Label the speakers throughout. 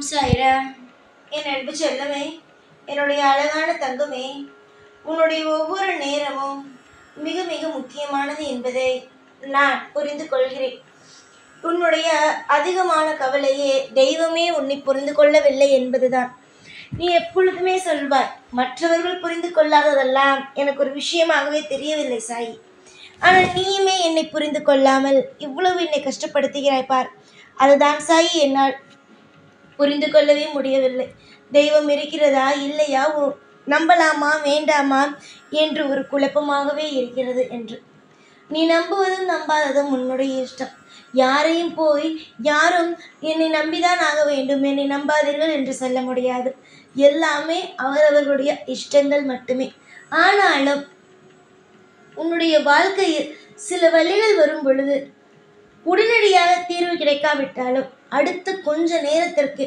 Speaker 1: சாய்ராம். என் அன்பு செல்லமே, என்னுடைய அழகான தங்கமே, உன்னுடைய ஒவ்வொரு நேரமும் மிக மிக முக்கியமானது என்பதை நான் புரிந்து கொள்கிறேன். உன்னுடைய அதிகமான கவலையே தெய்வமே உன்னை புரிந்து கொள்ளவில்லை என்பதுதான். நீ எப்பொழுதுமே சொல்வாய், மற்றவர்கள் புரிந்து கொள்ளாததெல்லாம் எனக்கு ஒரு விஷயமாகவே தெரியவில்லை சாயி. ஆனால் நீயுமே என்னை புரிந்து கொள்ளாமல் இவ்வளவு என்னை கஷ்டப்படுத்துகிறாய் பார். அதுதான் சாயி என்னால் புரிந்து கொள்ளவே முடியவில்லை. தெய்வம் இருக்கிறதா இல்லையா, நம்பலாமா வேண்டாமா என்று ஒரு குழப்பமாகவே இருக்கிறது என்று. நீ நம்புவதும் நம்பாததும் உன்னுடைய இஷ்டம். யாரையும் போய் யாரும் என்னை நம்பிதான் ஆக வேண்டும், என்னை நம்பாதீர்கள் என்று சொல்ல முடியாது. எல்லாமே அவரவர்களுடைய இஷ்டங்கள் மட்டுமே. ஆனாலும் உன்னுடைய வாழ்க்கையில் சில வழிகள் வரும் பொழுது உடனடியாக தீர்வு கிடைக்காவிட்டாலும் அடுத்த கொஞ்ச நேரத்திற்கு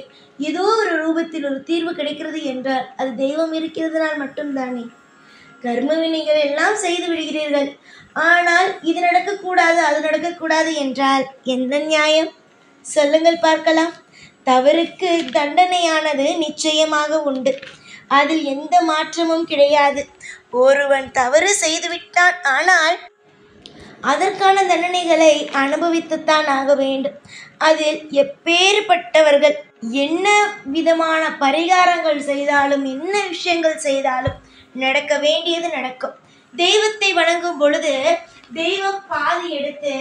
Speaker 1: ஏதோ ஒரு ரூபத்தில் ஒரு தீர்வு கிடைக்கிறது என்றால் அது தெய்வம் இருக்கிறதுனால் மட்டும்தானே. கர்ம வினைகள் எல்லாம் செய்து விடுகிறீர்கள், ஆனால் இது நடக்கக்கூடாது அது நடக்கக்கூடாது என்றால் எந்த நியாயம் சொல்லுங்கள் பார்க்கலாம். தவறுக்கு தண்டனையானது நிச்சயமாக உண்டு, அதில் எந்த மாற்றமும் கிடையாது. ஒருவன் தவறு செய்துவிட்டான், ஆனால் அதற்கான தண்டனைகளை அனுபவித்துத்தான் ஆக வேண்டும். அதில் எப்பேற்பட்டவர்கள் என்ன விதமான பரிகாரங்கள் செய்தாலும் என்ன விஷயங்கள் செய்தாலும் நடக்க வேண்டியது நடக்கும். தெய்வத்தை வணங்கும் பொழுது தெய்வம் பாதி எடுத்து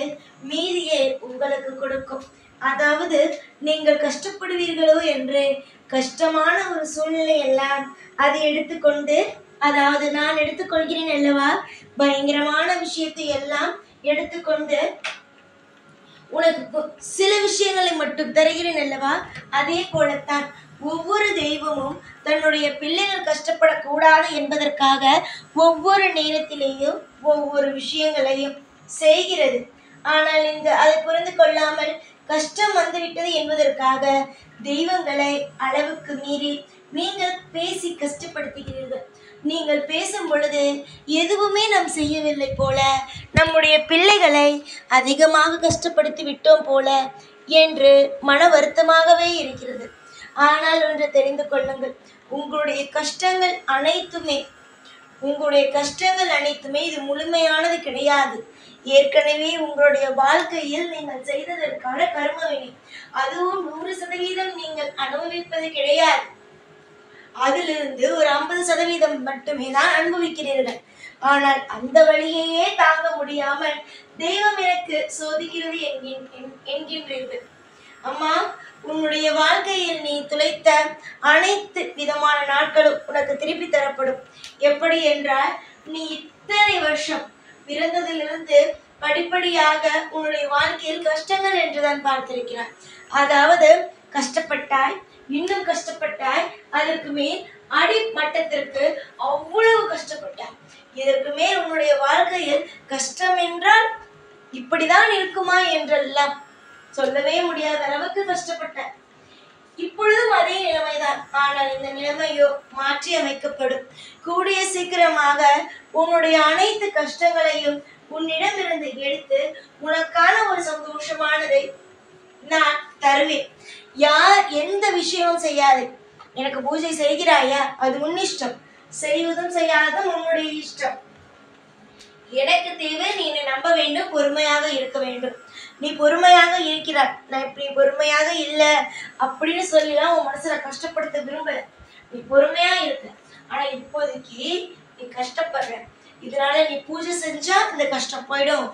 Speaker 1: மீதியை உங்களுக்கு கொடுக்கும். அதாவது நீங்கள் கஷ்டப்படுவீர்களோ என்று கஷ்டமான ஒரு சூழ்நிலை எல்லாம் அதை எடுத்துக்கொண்டு, அதாவது நான் எடுத்துக்கொள்கிறேன் அல்லவா, பயங்கரமான விஷயத்தை எல்லாம் எடுத்துக்கொண்டு உனக்கு சில விஷயங்களை மட்டும் தருகிறேன் அல்லவா. அதே போலத்தான் ஒவ்வொரு தெய்வமும் தன்னுடைய பிள்ளைகள் கஷ்டப்படக்கூடாது என்பதற்காக ஒவ்வொரு நேரத்திலேயும் ஒவ்வொரு விஷயங்களையும் செய்கிறது. ஆனால் இங்கு அதை புரிந்து கொள்ளாமல் கஷ்டம் வந்துவிட்டது என்பதற்காக தெய்வங்களை அளவுக்கு மீறி நீங்கள் பேசி கஷ்டப்படுத்துகிறீர்கள். நீங்கள் பேசும் பொழுது எதுவுமே நாம் செய்யவில்லை போல, நம்முடைய பிள்ளைகளை அதிகமாக கஷ்டப்படுத்தி விட்டோம் போல என்று மன வருத்தமாகவே இருக்கிறது. ஆனால் ஒன்று தெரிந்து கொள்ளுங்கள், உங்களுடைய கஷ்டங்கள் அனைத்துமே இது முழுமையானது கிடையாது. ஏற்கனவே உங்களுடைய வாழ்க்கையில் நீங்கள் செய்ததற்கான கர்மவினை, அதுவும் 100% நீங்கள் அனுபவிப்பது கிடையாது. அதிலிருந்து ஒரு 50% மட்டுமே தான் அனுபவிக்கிறீர்கள். ஆனால் அந்த வழியையே தாங்க முடியாமல் தெய்வம் எனக்கு சோதிக்கிறது என்கின்றீர்கள். அம்மா, உன்னுடைய வாழ்க்கையில் நீ துளைத்த அனைத்து விதமான நாட்களும் உனக்கு திருப்பி தரப்படும். எப்படி என்றால், நீ இத்தனை வருஷம் பிறந்ததிலிருந்து படிப்படியாக உன்னுடைய வாழ்க்கையில் கஷ்டங்கள் என்றுதான் பார்த்திருக்கிறாய். அதாவது கஷ்டப்பட்டாய், இன்னும் கஷ்டப்பட்டாய், அதற்கு மேல் அடிமட்டத்திற்கு அவ்வளவு கஷ்டப்பட்டாய். இதற்கு மேல் உன்னுடைய வாழ்க்கையில் கஷ்டம் என்றால் இப்படிதான் இருக்குமா என்றெல்லாம் சொல்லவே முடியாத அளவுக்கு கஷ்டப்பட்டாய். இப்பொழுதும் அதே நிலைமைதான். ஆனால் இந்த நிலைமையோ மாற்றி அமைக்கப்படும். கூடிய சீக்கிரமாக உன்னுடைய அனைத்து கஷ்டங்களையும் உன்னிடமிருந்து எடுத்து உனக்கான ஒரு சந்தோஷமானதை நான் தருவேன். யார் எந்த விஷயமும் செய்யாது. எனக்கு பூஜை செய்கிறாயா, அது உன் இஷ்டம். செய்வதும் செய்யாததும் உன்னுடைய இஷ்டம். எனக்கு தேவை நீ என்னை நம்ப வேண்டும், பொறுமையாக இருக்க வேண்டும். நீ பொறுமையாக இருக்கிறாய், நான் இப்படி பொறுமையாக இல்லை அப்படின்னு சொல்லலாம் உன் மனசுல கஷ்டப்படுத்த விரும்பல. நீ பொறுமையா இருக்க, ஆனா இப்போதைக்கு நீ கஷ்டப்படுற. இதனால நீ பூஜை செஞ்சா இந்த கஷ்டம் போயிடும்,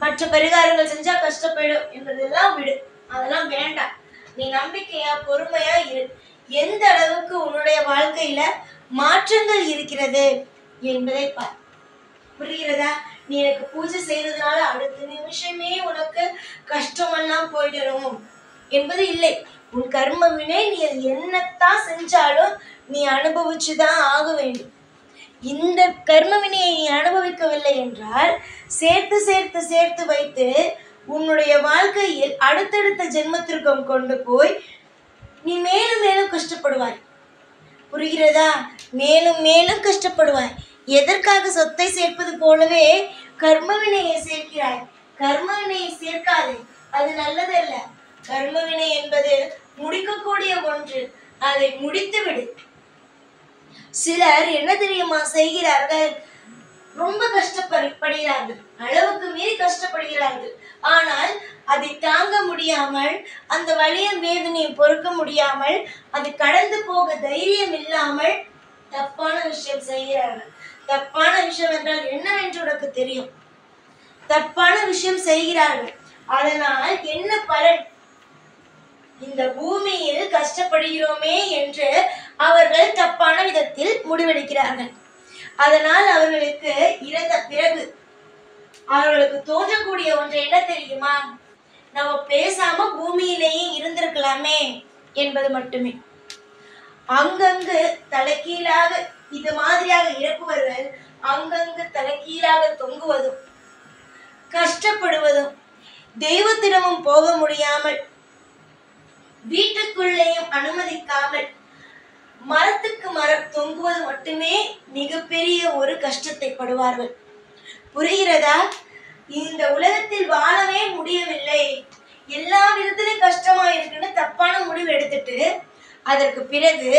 Speaker 1: மற்ற பரிகாரங்கள் செஞ்சா கஷ்டப்படும் என்பதெல்லாம் விடு, அதெல்லாம் வேண்டாம். நீ நம்பிக்கையா பொறுமையா இரு. எந்த அளவுக்கு உன்னுடைய வாழ்க்கையில மாற்றங்கள் இருக்கிறது என்பதை பார். புரிகிறதா? நீ எனக்கு பூஜை செய்யறதுனால அடுத்த நிமிஷமே உனக்கு கஷ்டமெல்லாம் போயிடணும் என்பது இல்லை. உன் கர்ம வினை நீ என்னத்தான் செஞ்சாலும் நீ அனுபவிச்சுதான் ஆக வேண்டும். இந்த கர்ம வினையை நீ அனுபவிக்கவில்லை என்றால் சேர்த்து சேர்த்து சேர்த்து வைத்து உன்னுடைய வாழ்க்கையில் அடுத்தடுத்த ஜென்மத்திற்கும் கொண்டு போய் நீ மேலும் மேலும் கஷ்டப்படுவாய். புரிகிறதா? மேலும் மேலும் கஷ்டப்படுவாய். எதற்காக சொத்தை சேர்ப்பது போலவே கர்மவினையை சேர்க்கிறாய். கர்மவினையை சேர்க்காதே, அது நல்லதல்ல. கர்மவினை என்பது முடிக்கக்கூடிய ஒன்று, அதை முடித்து விடு. சிலர் என்ன தெரியுமா செய்கிறார்கள்? ரொம்ப கஷ்டப்படுகிறார்கள், அளவுக்கு மீறி கஷ்டப்படுகிறார்கள். ஆனால் அதை தாங்க முடியாமல், அந்த வலியும் வேதனையை பொறுக்க முடியாமல், அது கடந்து போக தைரியம் இல்லாமல் தப்பான விஷயம் செய்கிறார்கள். தப்பான விஷயம் என்றால் என்னவென்று உனக்கு தெரியும். தப்பான விஷயம் செய்கிறார்கள். அதனால் என்ன பலன்? இந்த பூமியில் கஷ்டப்படுகிறோமே என்று அவர்கள் தப்பான விதத்தில் முடிவெடுக்கிறார்கள். அதனால் அவர்களுக்கு இறந்த பிறகு அவர்களுக்கு தோன்றக்கூடிய ஒன்று என்ன தெரியுமா? நம்ம பேசாம பூமியிலேயே இருந்திருக்கலாமே என்பது மட்டுமே. அங்கங்கு தலைகீழாக இது மாதிரியாக இறப்புவர்கள் அங்கங்கு தலைகீழாக தொங்குவதும் கஷ்டப்படுவதும், தெய்வத்திடமும் போக முடியாமல், வீட்டுக்குள்ளேயும் அனுமதிக்காமல் மரத்துக்கு மரம் தொங்குவது மட்டுமே மிகப்பெரிய ஒரு கஷ்டத்தை படுவார்கள். புரிகிறதா? இந்த உலகத்தில் வாழவே முடியவில்லை, எல்லா விதத்திலும் கஷ்டமா இருக்குன்னு தப்பான முடிவு எடுத்துட்டு அதற்கு பிறகு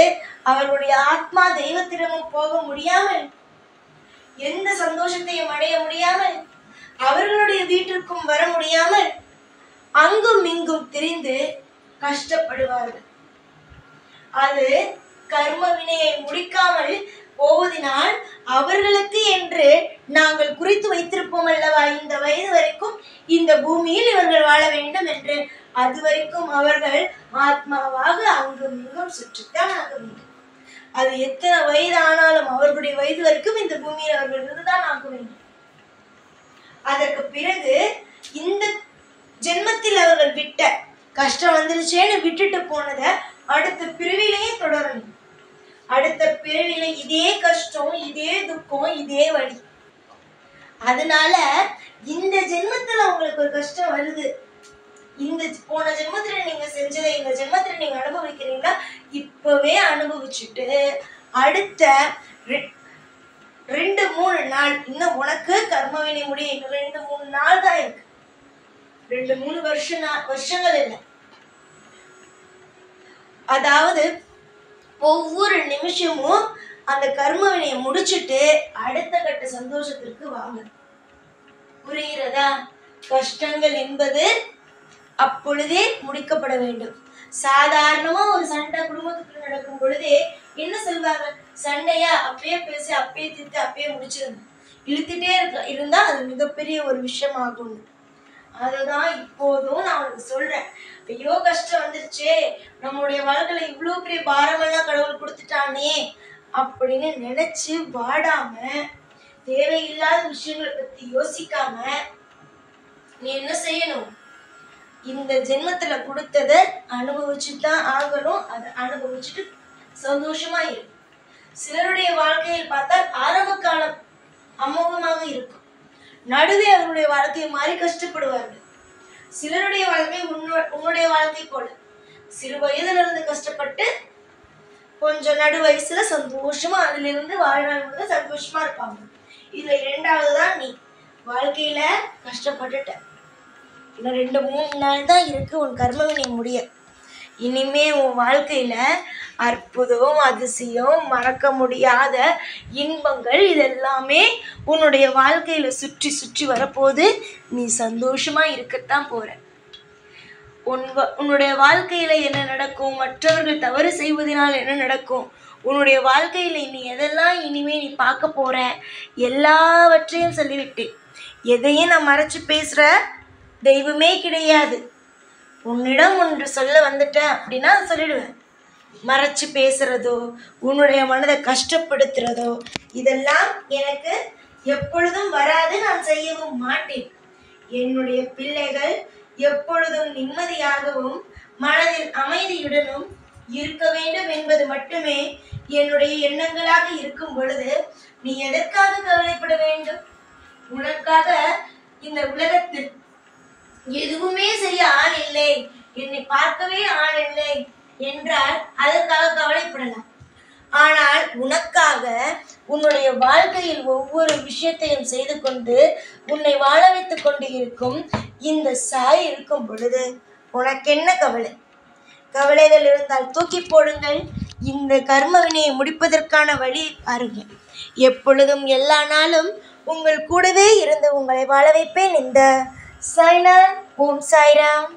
Speaker 1: அவர்களுடைய ஆத்மா தெய்வத்திடமும் போக முடியாமல், எந்த சந்தோஷத்தையும் அடைய முடியாமல், அவர்களுடைய வீட்டிற்கும் வர முடியாமல் அங்கும் இங்கும் திரிந்து கஷ்டப்படுவார்கள். அது கர்ம வினையை முடிக்காமல் போவதினால் அவர்களுக்கு என்று நாங்கள் குறித்து வைத்திருப்போம் அல்லவா, இந்த வயது வரைக்கும் இந்த பூமியில் இவர்கள் வாழ வேண்டும் என்று. அது வரைக்கும் அவர்கள் ஆத்மாவாக அங்கும் இங்கும் சுற்றித்தான் ஆக வேண்டும். அது எத்தனை வயது ஆனாலும் அவர்களுடைய வயது வரைக்கும் இந்த பூமியில் அவர்கள் இருந்துதான் ஆக வேண்டும். அதற்கு பிறகு இந்த ஜென்மத்தில் அவர்கள் விட்ட கஷ்டம் வந்துருச்சேன்னு விட்டுட்டு போனதை அடுத்த பிறவிலேயே தொடரணும். அடுத்த பிறவில இதே கஷ்டம், இதே துக்கம், இதே வலி. அதனால இந்த ஜென்மத்துல உங்களுக்கு ஒரு கஷ்டம் வருது, இந்த போன ஜென்மத்துல நீங்க செஞ்சதை இந்த ஜென்மத்துல நீங்க அனுபவிக்கிறீங்களா, இப்பவே அனுபவிச்சுட்டு அடுத்த 2-3 நாள், இன்னும் உனக்கு கர்மவினை முடிய 2-3 நாள் தான் இருக்கு, 2-3 வருஷங்கள் இல்லை. அதாவது ஒவ்வொரு நிமிஷமும் அந்த கர்மவினையை முடிச்சுட்டு அடுத்த கட்ட சந்தோஷத்திற்கு வாங்க. புரிகிறதா? கஷ்டங்கள் என்பது அப்பொழுதே முடிக்கப்பட வேண்டும். சாதாரணமா ஒரு சண்டை குடும்பத்துக்குள்ள நடக்கும் பொழுதே என்ன சொல்வாங்க? சண்டையா அப்பயே பேசி அப்பயே தீர்த்து அப்பயே முடிச்சிருங்க, இழுத்துட்டே இருந்தா அது மிகப்பெரிய ஒரு விஷயம் ஆகும். அதுதான் இப்போதும் நான் உனக்கு சொல்றேன். ஐயோ கஷ்டம் வந்துருச்சே, நம்மளுடைய வாழ்க்கையில இவ்வளவு பெரிய பாரமெல்லாம் கடவுள் கொடுத்துட்டானே அப்படின்னு நினைச்சு வாடாம, தேவையில்லாத விஷயங்களை பத்தி யோசிக்காம நீ என்ன செய்யணும்? இந்த ஜென்மத்துல கொடுத்ததை அனுபவிச்சுதான் ஆகணும். அதை அனுபவிச்சுட்டு சந்தோஷமா இரு. சிலருடைய வாழ்க்கையில் பார்த்தால் ஆரம்ப காலம் அமோகமாக இருக்கும், நடுவே அவருடைய வாழ்க்கையை மாறி கஷ்டப்படுவார்கள். சிலருடைய வாழ்க்கை உன்னுடைய வாழ்க்கை போல சிறு வயதுல இருந்து கஷ்டப்பட்டு கொஞ்சம் நடு வயசுல சந்தோஷமா அதுல இருந்து வாழ்நாள் சந்தோஷமா இருப்பாங்க. இதுல 2வதுதான் நீ வாழ்க்கையில கஷ்டப்பட்டுட்ட, இன்னும் 2-3 நாள் தான் இருக்கு உன் கர்மவினை முடிய. இனிமே உன் வாழ்க்கையில அற்புதம், அதிசயம், மறக்க முடியாத இன்பங்கள் இதெல்லாமே உன்னுடைய வாழ்க்கையில சுற்றி சுற்றி வரப்போது. நீ சந்தோஷமா இருக்கத்தான் போற. உன்னுடைய வாழ்க்கையில என்ன நடக்கும், மற்றவர்கள் தவறு செய்வதனால் என்ன நடக்கும், உன்னுடைய வாழ்க்கையில நீ எதெல்லாம் இனிமே நீ பார்க்க போற எல்லாவற்றையும் சொல்லிவிட்டு, எதையும் நான் மறைச்சு பேசுற தெய்வமே கிடையாது. உன்னிடம் ஒன்று சொல்ல வந்துட்டேன் அப்படின்னா சொல்லிடுவேன். மறைச்சு பேசுறதோ உன்னுடைய மனதை கஷ்டப்படுத்துறதோ இதெல்லாம் எனக்கு எப்பொழுதும் வராது, நான் செய்யவும் மாட்டேன். என்னுடைய பிள்ளைகள் எப்பொழுதும் நிம்மதியாகவும் மனதில் அமைதியுடனும் இருக்க வேண்டும் என்பது மட்டுமே என்னுடைய எண்ணங்களாக இருக்கும் பொழுது நீ எதற்காக கவலைப்பட வேண்டும்? உனக்காக இந்த உலகத்தில் எதுவுமே செய்ய ஆள் இல்லை, என்னை பார்க்கவே ஆள் இல்லை என்றால் அதற்காக கவலைப்படலாம். ஆனால் உனக்காக உன்னுடைய வாழ்க்கையில் ஒவ்வொரு விஷயத்தையும் செய்து கொண்டு உன்னை வாழ வைத்துக் கொண்டு இருக்கும் இந்த சாய் இருக்கும் பொழுது உனக்கு என்ன கவலை? கவலைகள் இருந்தால் தூக்கி போடுங்கள். இந்த கர்ம வினையை முடிப்பதற்கான வழி பாருங்கள். எப்பொழுதும் எல்லா நாளும் உங்கள் கூடவே இருந்து உங்களை வாழ வைப்பேன். இந்த சாய்நாத். ஓம் சாய்ராம்.